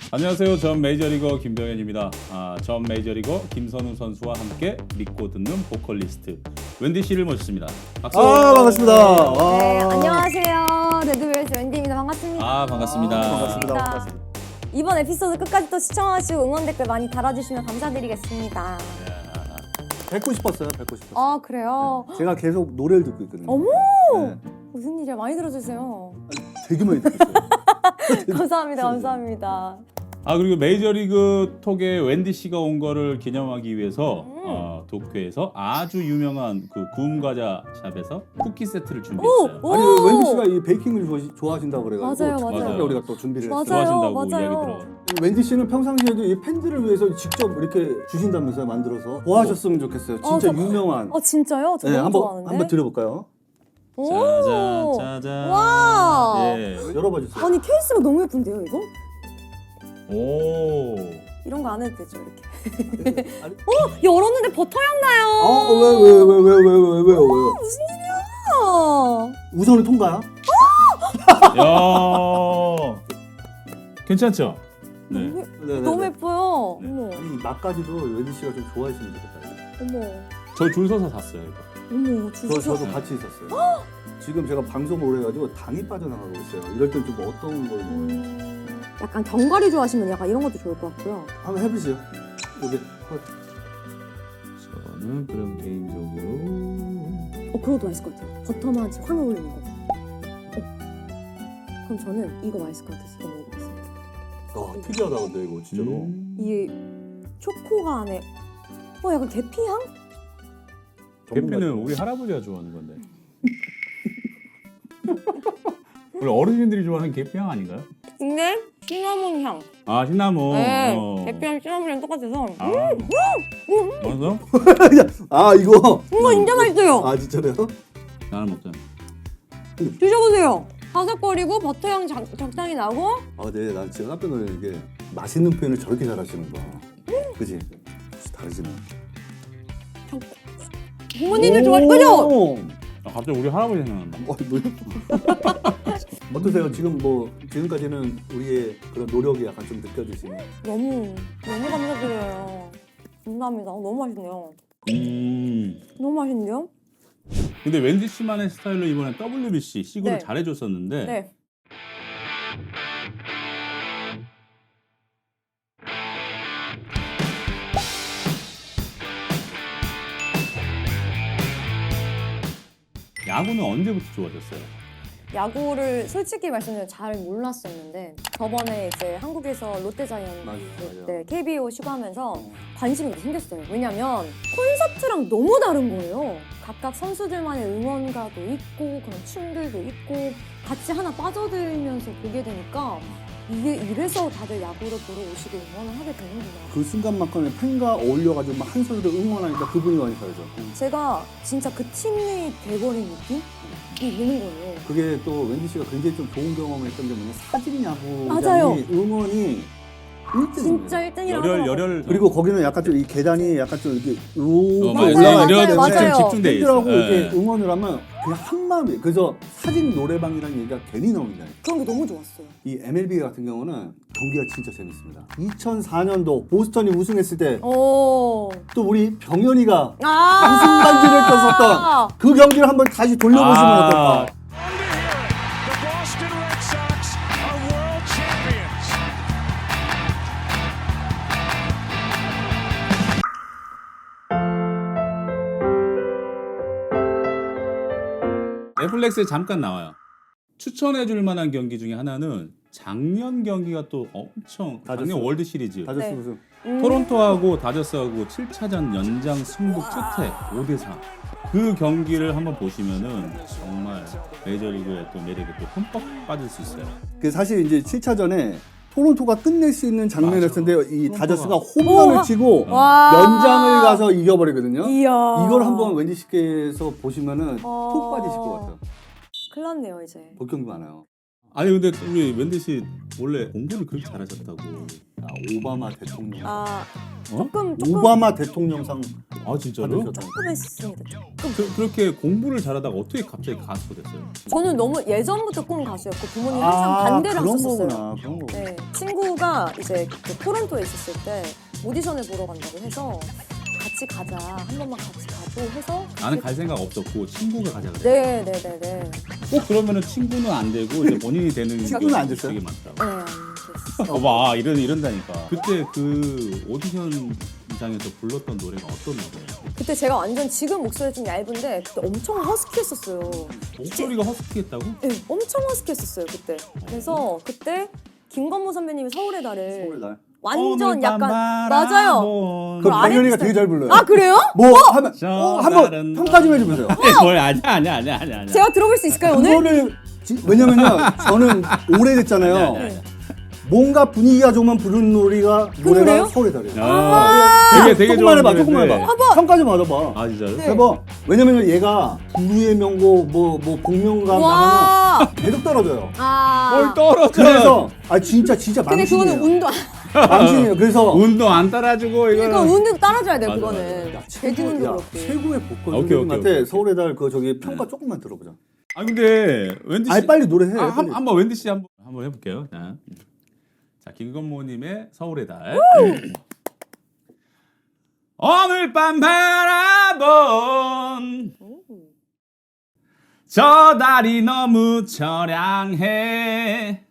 안녕하세요. 전 메이저리거 김병현입니다. 전 메이저리거 김선우 선수와 함께 믿고 듣는 보컬리스트 웬디 씨를 모셨습니다. 박수. 반갑습니다. 네, 안녕하세요. 데드벨스 웬디입니다. 반갑습니다. 반갑습니다. 반갑습니다. 이번 에피소드 끝까지 또 시청하시고 응원 댓글 많이 달아주시면 감사드리겠습니다. 뵙고 싶었어요. 그래요? 제가 계속 노래를 듣고 있거든요. 어머! 네. 무슨 일이야? 많이 들어주세요. 되게 많이 듣고 있어요. 감사합니다. 감사합니다. 그리고 메이저리그 톡에 웬디 씨가 온 거를 기념하기 위해서 도쿄에서 아주 유명한 그 구움 과자 샵에서 쿠키 세트를 준비했어요. 오! 아니 웬디 씨가 이 베이킹을 좋아하신다고 그래가지고 맞아요. 특별히 우리가 또 준비를 맞아요. 했어요. 좋아하신다고 맞아요. 이야기 들어. 웬디 씨는 평상시에도 이 팬들을 위해서 직접 이렇게 주신다면서요, 만들어서 좋아하셨으면 좋겠어요. 진짜 유명한. 진짜요? 저 네, 너무 좋아하는데. 한번 드려볼까요? 오! 짜잔. 와! 예. 열어봐 주세요. 아니 케이스가 너무 예쁜데요, 이거? 오. 이런 거 안 해도 되죠, 이렇게. 아니, 열었는데 버터향 나요. 왜요? 무슨 일이야? 우선은 통과야? 야. 괜찮죠? 네. 너무 예뻐요. 네. 어머, 아니 맛까지도 웬디 씨가 좀 좋아했으면 좋겠다. 어머, 저 줄 서서 샀어요, 이거. 어머, 진짜. 저도 같이 있었어요. 지금 제가 방송을 오래 해가지고 당이 빠져나가고 있어요. 이럴 땐 좀 어떤 걸 먹어요? 약간 견과류 좋아하시면 약간 이런 것도 좋을 것 같고요. 한번 해보세요. 여기 저는 그럼 개인적으로 그것도 맛있을 것 같아요. 버터만 확 올리는 거. 그럼 저는 이거 맛있을 것 같아서 이거 먹어보겠습니다. 특이하다 근데 이거 진짜로. 이게 초코가 안에 약간 계피향? 계피는 우리 할아버지가 좋아하는 건데. 원래 어르신들이 좋아하는 계피향 아닌가요? 근데 시나몬 향. 시나몬. 네, 계피향 시나몬이랑 똑같아서. 맞아? 이거. 이거 진짜 맛있어요. 진짜로요? 나는 먹자. 드셔보세요. 바삭거리고 버터향 적당히 나고. 네, 난 지금 깜짝 놀라는 게 맛있는 표현을 저렇게 잘하시는 거야. 그지? 다르지는. 부모님들 좋아하시죠? 갑자기 우리 할아버지 생각난다. 어떠세요? 지금까지는 우리의 그런 노력이 약간 좀 느껴지시나요? 너무 감사드려요. 감사합니다. 너무 맛있네요. 너무 맛있는데요? 근데 웬디 씨만의 스타일로 이번에 WBC 시구를 네. 잘해줬었는데 네. 야구는 언제부터 좋아졌어요? 야구를 솔직히 말씀드리면 잘 몰랐었는데 저번에 이제 한국에서 롯데자이언츠 맞아요. 때 KBO 시구하면서 관심이 생겼어요. 왜냐면 콘서트랑 너무 다른 거예요. 각각 선수들만의 응원가도 있고 그런 춤들도 있고 같이 하나 빠져들면서 보게 되니까 이게 이래서 다들 야구를 보러 오시고 응원을 하게 되는구나. 그 순간만큼에 팬과 어울려가지고 막 한 선수를 응원하니까 그분이 많이 다르죠. 제가 진짜 그 팀이 돼버린 느낌이 있는 거예요. 그게 또 웬디 씨가 굉장히 좀 좋은 경험을 했던 게 뭐냐면 사진 맞아요. 야구장이 응원이 1등이에요. 진짜 1등이라고 열혈. 그리고 거기는 약간 좀 이 계단이 약간 좀 이렇게 맞아요, 이런 맞아요. 집중돼 있어. 팬들하고 이렇게 응원을 하면 그냥 한 마음이. 그래서 사진 노래방이라는 얘기가 괜히 나옵니다. 그런 게 너무 좋았어요. 이 MLB 같은 경우는 경기가 진짜 재밌습니다. 2004년도 보스턴이 우승했을 때 또 오. 우리 병현이가 아. 우승 반지를 꼈었던 그 경기를 한번 다시 돌려보시면 어떨까? The Boston Red Sox are world champions. 넷플릭스에 잠깐 나와요. 추천해줄 만한 경기 중에 하나는 작년 경기가 또 엄청 다저스. 작년 월드 시리즈 다저스 네. 우승. 토론토하고 다저스하고 7차전 연장 승부 끝에 5대4 그 경기를 한번 보시면은 정말 메이저리그의 또 매력에 또 흠뻑 빠질 수 있어요. 그 사실 이제 7차전에 토론토가 끝낼 수 있는 장면이었는데 이 토론토가. 다저스가 홈런을 치고 와. 연장을 가서 이겨버리거든요. 이야. 이걸 한번 wendy 씨께서 보시면은 어. 푹 빠지실 것 같아요. 큰일 났네요 이제. 볼 경기 많아요. 아니 근데 우리 웬디 씨 원래 공부를 그렇게 잘하셨다고. 오바마 대통령. 아 어? 조금 오바마 대통령상 아 진짜로? 받으셨다고. 조금 했습니다. 조금. 그렇게 공부를 잘하다가 어떻게 갑자기 가수가 됐어요? 저는 너무 예전부터 꿈 가수였고 부모님 항상 반대를 그런 하셨었어요. 거구나. 그런 거. 네, 친구가 이제 그 토론토에 있었을 때 오디션을 보러 간다고 해서 같이 가자, 한 번만 같이 가줘 해서 나는 갈 생각 없었고 친구가 가자 그래. 네네네네. 꼭 그러면은 친구는 안 되고 이제 본인이 되는 친구는 안 경우가 됐어요? 되게 많다고. 네, 됐어. 봐 이런다니까. 그때 그 오디션장에서 불렀던 노래가 어떤 노래예요? 그때 제가 완전 지금 목소리 좀 얇은데 그때 엄청 허스키했었어요. 목소리가 허스키했다고? 네, 엄청 허스키했었어요 그때. 그래서 그때 김건모 선배님이 서울의 달을 서울의 달. 완전 약간 바라본 맞아요. 그 아래 백현이가 스타일. 되게 잘 불러요. 아 그래요? 뭐 하면 저 한번 다른 평가 좀 해주세요. 뭘 아니야. 제가 들어볼 수 있을까요 오늘? 그거를 왜냐면요 저는 오래됐잖아요. 아니야. 뭔가 분위기가 좋으면 부르는 노래가 노래요? 서울의 달이에요. 되게 조금만 해봐, 좋아하는 조금만 노래인데. 해봐. 평가 좀 받아봐. 아 진짜요? 네. 해봐. 왜냐면 얘가 부르의 명곡 뭐 복면가 나가면 와. 계속 떨어져요. 아. 뭘 떨어져? 그래서 진짜 근데 망신이에요. 그거는 운도 망신이에요. 그래서 운동 안 따라주고 이거. 그러니까 운도 따라줘야 돼요 맞아, 그거는. 맞아. 돼지운도 야, 그렇고. 최고의 오케이, 보컬 오케이, 선생님한테 오케이. 서울의 달 그 저기 평가 조금만 들어보자. 아 근데 웬디 씨. 아니 빨리 노래해. 아, 빨리. 한번 웬디 씨 한번 해볼게요. 자 김건모님의 서울의 달. 오늘 밤 바라본 저 달이 너무 처량해.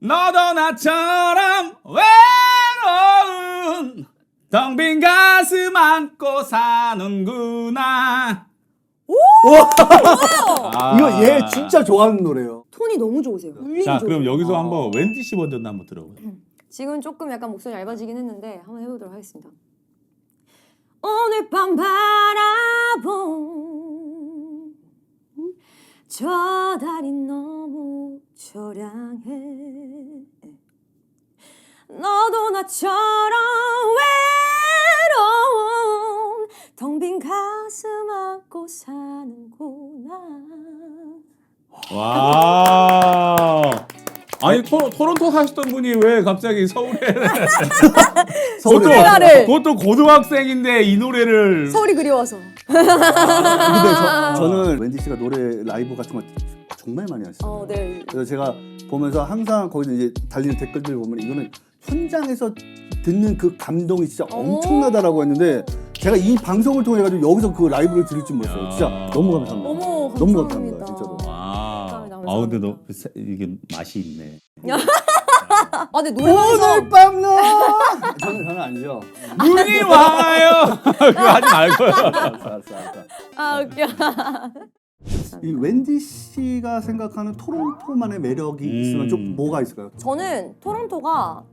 너도 나처럼 외로운 텅 빈 가슴 안고 사는구나. 아. 이거 얘 진짜 좋아하는 노래예요. 톤이 너무 좋으세요. 울림이 자 좋으세요. 그럼 여기서 한번 웬디 씨 버전 한번 들어보세요. 지금 조금 약간 목소리 얇아지긴 했는데 한번 해보도록 하겠습니다. 오늘 밤 바라본 저 달이 너무 처량해. 너도 나처럼 외로운 텅 빈 가슴 안고 사는구나. 와. 아니 토론토 사셨던 분이 왜 갑자기 서울에 서울의 달. 달을. 그것도 고등학생인데 이 노래를 서울이 그리워서. 근데 저는 웬디 씨가 노래 라이브 같은 거 정말 많이 하시어요. 네. 그래서 제가 보면서 항상 거기서 이제 달리는 댓글들 보면 이거는 현장에서 듣는 그 감동이 진짜 엄청나다라고 했는데 제가 이 방송을 통해 가지고 여기서 그 라이브를 들을 줄 몰랐어요. 진짜 너무 감사합니다. 어머, 너무 감사합니다. 감사합니다. 진짜로. 와. 감사합니다. 아 근데 너 이게 맛이 있네. 아, 근데 노래방에서 오늘 밤 너. 저는 아니죠. 눈이 와요. 그거 하지 말고요. 알았어. 아 웃겨. 이 웬디 씨가 생각하는 토론토만의 매력이 있으면 좀 뭐가 있을까요? 저는 토론토가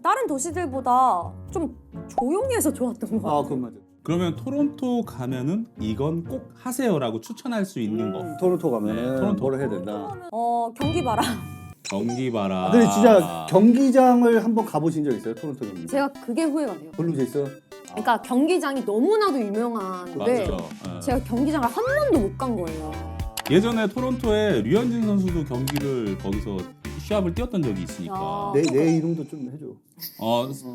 다른 도시들보다 좀 조용해서 좋았던 것 같아요. 그건 맞아요. 그러면 토론토 가면은 이건 꼭 하세요라고 추천할 수 있는 거. 토론토 가면 네, 토론토. 뭐를 해야 된다. 경기 바람. 경기 봐라. 근데 진짜 경기장을 한번 가보신 적 있어요? 토론토 경기장? 제가 그게 후회가 돼요. 블루제이스? 그러니까 경기장이 너무나도 유명한데 맞아요. 예. 제가 경기장을 한 번도 못 간 거예요. 예전에 토론토에 류현진 선수도 경기를 거기서 시합을 뛰었던 적이 있으니까. 아. 내 이름도 좀 해줘.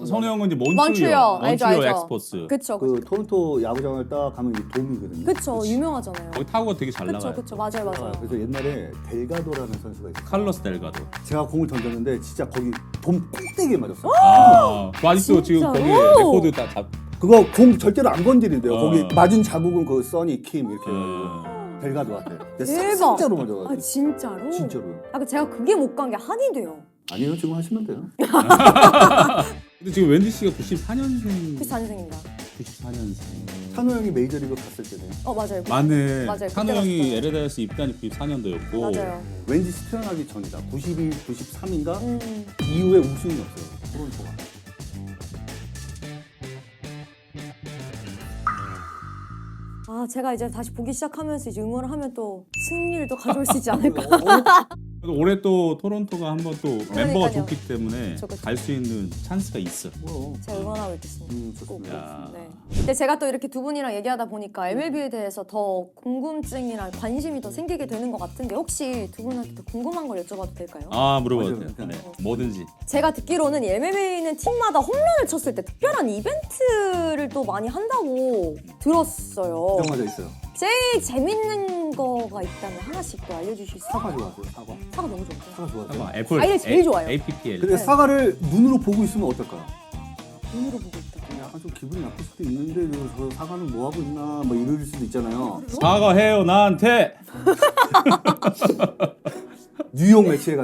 선우 형은 이제 몬트리올. 몬트리올 알죠, 알죠. 엑스포스. 그쵸, 그 토론토 야구장을 딱 가면 이게 돔이거든요. 그쵸, 유명하잖아요. 거기 타구가 되게 잘 나가요. 그쵸, 맞아요. 그래서 옛날에 델가도라는 선수가 있어요. 칼로스 델가도. 제가 공을 던졌는데 진짜 거기 돔 꼭대기에 맞았어요. 그 아직도 지금 진짜로? 거기 레코드 다 잡. 그거 공 절대로 안 건드린대요. 어. 거기 맞은 자국은 그 써니 킴 이렇게 해가지고 델가도한테. 대박. 진짜로 맞아가지고. 아 진짜로? 진짜로. 제가 그게 못 간 게 한이 돼요. 아니요, 지금 하시면 돼요. 근데 지금 웬디 씨가 94년생. 94년생입니다. 94년생. 찬호 형이 메이저리그 갔을 때네. 맞아요. 맞네. 맞아요. 찬호 그때 형이 갔어요. LA다이어스 입단이 94년도였고. 맞아요. 왠지 태어나기 전이다. 92, 93인가? 음. 이후에 우승이 없어요. 토론토가. 제가 이제 다시 보기 시작하면서 이제 응원을 하면 또 승리를 또 가져올 수 있지 않을까. 그래도 올해 또 토론토가 한번 또 멤버가 그러니까요. 좋기 때문에 그쵸. 갈 수 있는 찬스가 있어. 뭐. 제가 응원하고 있겠습니다. 좋습니다. 야. 네. 근데 제가 또 이렇게 두 분이랑 얘기하다 보니까 MLB에 대해서 더 궁금증이랑 관심이 더 생기게 되는 것 같은데 혹시 두 분한테 더 궁금한 걸 여쭤봐도 될까요? 아 물어봐도 맞아요. 돼요. 네. 뭐든지. 제가 듣기로는 이 MLB는 팀마다 홈런을 쳤을 때 특별한 이벤트를 또 많이 한다고 들었어요. 정해져 있어요. 제일 재밌는 거가 있다면 하나씩 또 알려주실 수 있어요? 사과 좋아하세요. 사과. 사과 너무 좋죠. 사과 좋아하세요. 잠깐 애플. 아이들 제일 좋아요. APPL. 근데 사과를 눈으로 보고 있으면 어떨까요? 눈으로 보고 있다. 약간 좀 기분이 나쁠 수도 있는데 저 사과는 뭐 하고 있나 뭐 이럴 수도 있잖아요. 사과해요 나한테. 뉴욕 매치에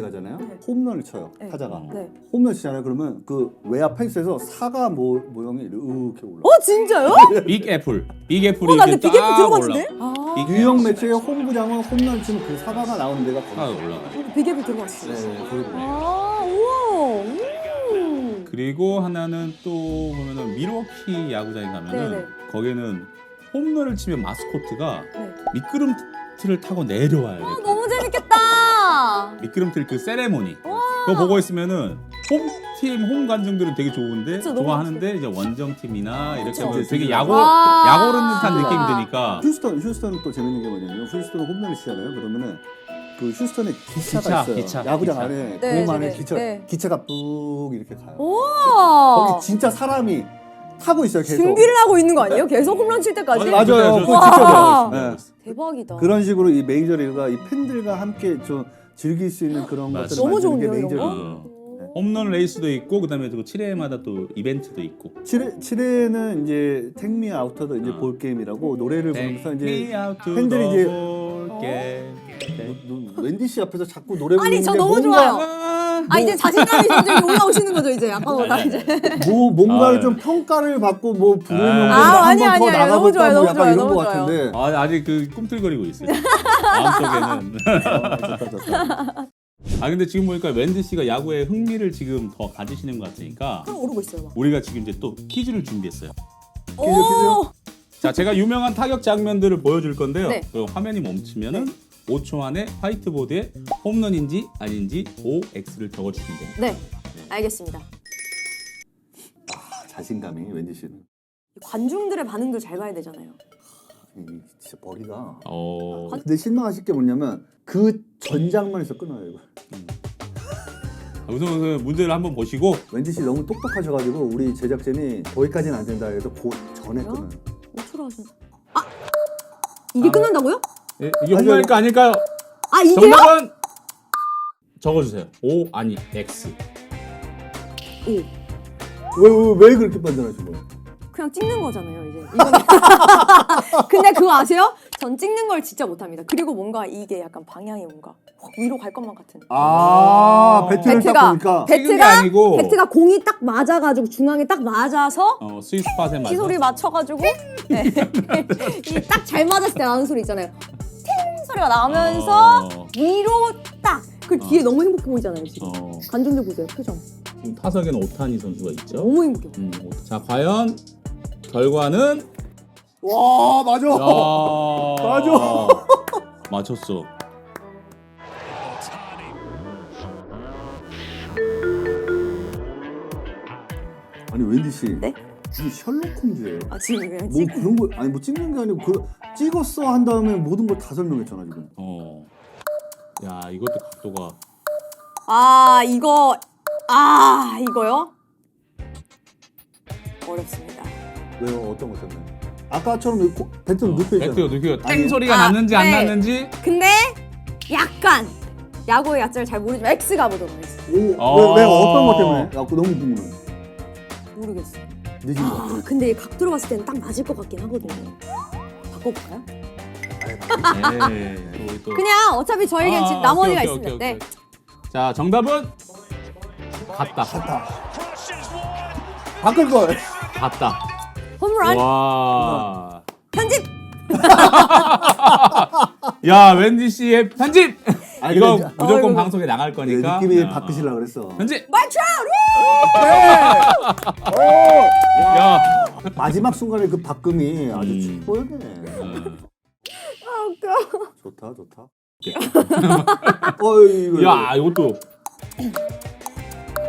가잖아요. 홈런을 쳐요. 네. 타자가. 네. 홈런 치잖아요. 그러면 그 외야 펜스에서 사과 모양이 이렇게 올라. 진짜요? 빅 애플. 빅 애플이 나 이렇게 근데 빅애플 쫙 들어봤는데? 올라가. 아, 빅 뉴욕 매치의 홈구장은 홈런 치면 그 사과가 나오는 데가 쫙 거기. 올라가. 빅애플 들어봤어요. 네, 거기 보면. 아, 우와. 그리고 하나는 또 보면은 밀워키 야구장에 가면은 네네. 거기는 홈런을 치면 마스코트가 네. 미끄럼틀을 타고 내려와요. 아, 이렇게. 너무 재밌겠다. 미끄럼틀 그 세레모니. 그거 보고 있으면은 홈 관중들은 되게 좋은데 그쵸, 너무 좋아하는데 이제 원정팀이나 이렇게 그쵸. 하면 되게 와. 야구르는 듯한 진짜. 느낌이 드니까 휴스턴은 또 재밌는 게 뭐냐면 휴스턴은 홈런을 치잖아요. 그러면은 그 휴스턴에 기차가 기차, 있어요. 기차, 야구장 기차. 안에 네, 돔 안에 네, 기차 네. 기차가 뚝 이렇게 가요. 우와. 거기 진짜 사람이 타고 있어요. 계속. 준비를 하고 있는 거 아니에요? 계속 홈런 칠 때까지? 맞아요. 그거 와. 진짜 와. 좋아요. 네. 대박이다. 그런 식으로 이 메이저리그가 이 팬들과 함께 좀 즐길 수 있는 그런 맞아. 것들을 너무 만드는 게 좋은데요, 이런 거? 메이저리그. 홈런 레이스도 있고 그다음에 또 7회마다 또 이벤트도 있고. 7회는 이제 택미 아우터도 이제 볼 게임이라고 노래를 부르면서 이제 팬들이 이제 웬디 씨 앞에서 자꾸 노래 부르는데 아니, 저 너무 뭔가, 아, 이제 자신감이 점점 올라오시는 거죠, 이제. 아까보다 이제. 뭔가를 아, 좀 평가를 받고 뭐 부르는 아, 건가 아니, 한번 더 아니, 나가볼까 너무 좋아요, 뭐 너무 약간 좋아요, 이런 너무 것 좋아요. 같은데 아직 그 꿈틀거리고 있어요. 마음속에는. 좋다. 아 근데 지금 보니까 웬디 씨가 야구에 흥미를 지금 더 가지시는 것 같으니까 그럼 오르고 있어요, 막. 우리가 지금 이제 또 퀴즈를 준비했어요. 오! 자, 제가 유명한 타격 장면들을 보여줄 건데요. 네. 그 화면이 멈추면은 5초 안에 화이트보드에 홈런인지 아닌지 OX를 적어주시면 됩니다. 네, 알겠습니다. 자신감이 웬디 씨는 관중들의 반응도 잘 봐야 되잖아요. 진짜 머리가 어, 근데 실망하실 게 뭐냐면 그 전 장면에서 끊어요 이거. 우선 그 문제를 한번 보시고 웬디 씨 너무 똑똑하셔가지고 우리 제작진이 거기까지는 안 된다 해서 그 전에 그래요? 끊어요. 5초로 하시면. 아! 이게 끝난다고요? 예, 이게 홈런일까 아닐까요? 아, 이게요? 정답은 적어주세요. O 아니 X. 왜 그렇게 판단하신 거예요? 그냥 찍는 거잖아요, 이제. 이거는. 근데 그거 아세요? 전 찍는 걸 진짜 못합니다. 그리고 뭔가 이게 약간 방향이 뭔가 확 위로 갈 것만 같은. 배트를 딱 보니까 찍은 게 아니고 배트가 공이 딱 맞아가지고 중앙에 딱 맞아서 스위스 팟에 맞아. 키 소리 맞춰가지고 네. 딱 잘 맞았을 때 나는 소리 있잖아요. 팅 소리가 나면서 위로 딱. 그 뒤에 너무 행복해 보이잖아요 지금. 관중들 보세요 표정. 지금 타석에는 오타니 선수가 있죠. 너무 행복해. 자, 과연 결과는 와 맞아. 맞아. 맞췄어. 아니 웬디 씨. 네? 이게 셜록 홈즈예요. 아 지금 그냥 뭐 찍. 그런 거 아니 뭐 찍는 게 아니고 그 찍었어 한 다음에 모든 걸 다 설명했잖아 지금. 야, 이것도 각도가 아 이거 이거요? 어렵습니다. 왜요? 어떤 거 때문에? 아까처럼 배트를 눕혀 있잖아. 배트가 느껴요. 땡 아니, 소리가 났는지 안 네. 났는지. 근데 약간 야구의 야자를 잘 모르지만 X 가보도록 하겠습니다. 왜 어떤 것 때문에? 야, 그거 너무 궁금해. 모르겠어요. 늦은 거 같아. 아 근데 각도로 봤을 때는 딱 맞을 것 같긴 하거든요. 바꿔볼까요? 네. 우리 또. 그냥 어차피 저에겐 지금 나머지가 오케이, 있습니다. 오케이, 네. 오케이. 자, 정답은 갔다. 바꿀 걸. 갔다. 홈런 와. 편집. 야, wendy 씨의 편집. 아니, 이거 근데- 무조건 어이구. 방송에 나갈 거니까. 느낌이 야. 바꾸시려고 그랬어. 편집. 마이크 야. 마지막 순간에 그 바꿈이 아주 음. 축보였네. 아 웃겨. 좋다. 이거 야, 이것도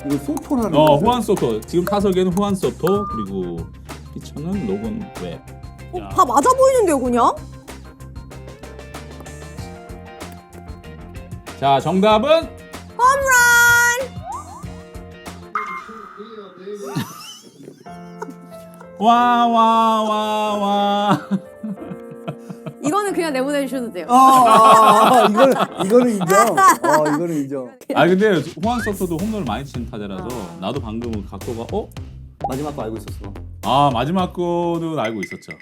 이거 소토라는 거. 후안 소토. 지금 타석에는 후안 소토 그리고 피처는 로건 웹. 야. 다 맞아 보이는데요, 그냥? 자, 정답은 홈런! 와. 이거는 그냥 내보내주셔도 돼요. 이거는 인정. 이거는 인정. 아 근데 후안 소토도 홈런을 많이 치는 타자라서 나도 방금은 각도가 마지막 거 알고 있었어. 마지막 거는 알고 있었죠.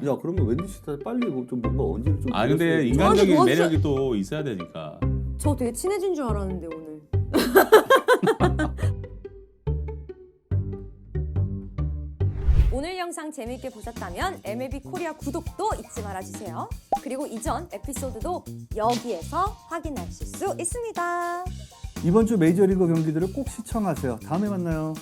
야, 그러면 웬디 스타 빨리 좀 뭔가 언제를 좀. 아 근데 보여줘야지. 인간적인 저한테 매력이 또 있어야 되니까. 저 되게 친해진 줄 알았는데, 오늘. 오늘 영상 재밌게 보셨다면 MLB 코리아 구독도 잊지 말아주세요. 그리고 이전 에피소드도 여기에서 확인하실 수 있습니다. 이번 주 메이저리그 경기들을 꼭 시청하세요. 다음에 만나요.